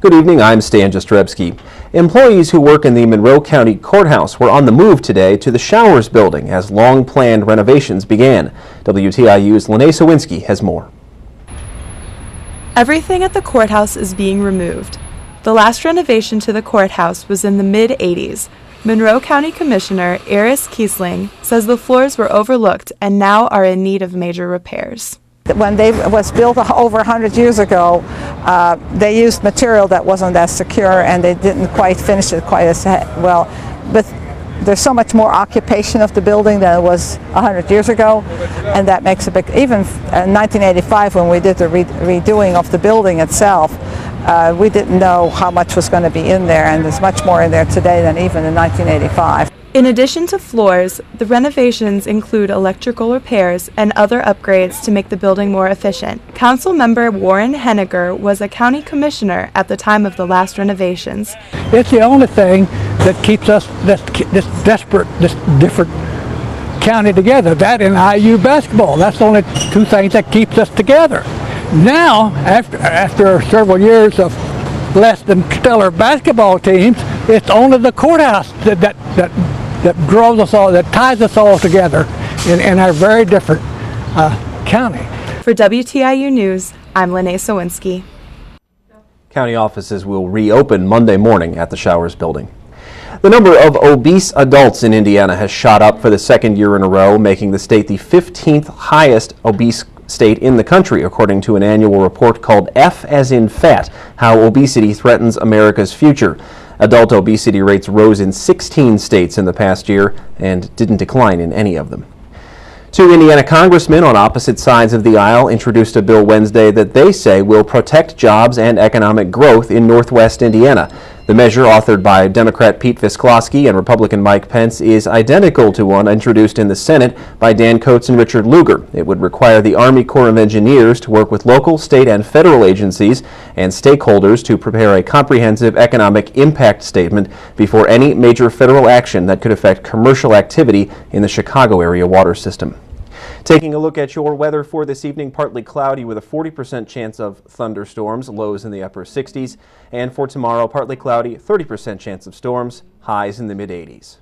Good evening, I'm Stan Jastrzebski. Employees who work in the Monroe County Courthouse were on the move today to the Showers building as long-planned renovations began. WTIU's Lene Sawinski has more. Everything at the courthouse is being removed. The last renovation to the courthouse was in the mid-'80s. Monroe County Commissioner Iris Kiesling says the floors were overlooked and now are in need of major repairs. When they was built over 100 years ago, they used material that wasn't as secure, and they didn't quite finish it quite as well. But there's so much more occupation of the building than it was 100 years ago, and that makes a big. Even in 1985, when we did the redoing of the building itself, we didn't know how much was going to be in there, and there's much more in there today than even in 1985. In addition to floors, the renovations include electrical repairs and other upgrades to make the building more efficient. Council member Warren Henniger was a county commissioner at the time of the last renovations. It's the only thing that keeps us, this different county together. That and IU basketball. That's the only two things that keeps us together. Now, after several years of less than stellar basketball teams, it's only the courthouse that draws us all, that ties us all together in our very different county. For WTIU News, I'm Lene Sawinski. County offices will reopen Monday morning at the Showers building. The number of obese adults in Indiana has shot up for the second year in a row, making the state the 15th highest obese state in the country, according to an annual report called F as in Fat, How Obesity Threatens America's Future. Adult obesity rates rose in 16 states in the past year and didn't decline in any of them. Two Indiana congressmen on opposite sides of the aisle introduced a bill Wednesday that they say will protect jobs and economic growth in Northwest Indiana. The measure, authored by Democrat Pete Visclosky and Republican Mike Pence, is identical to one introduced in the Senate by Dan Coates and Richard Lugar. It would require the Army Corps of Engineers to work with local, state, and federal agencies and stakeholders to prepare a comprehensive economic impact statement before any major federal action that could affect commercial activity in the Chicago area water system. Taking a look at your weather for this evening, partly cloudy with a 40% chance of thunderstorms, lows in the upper 60s. And for tomorrow, partly cloudy, 30% chance of storms, highs in the mid 80s.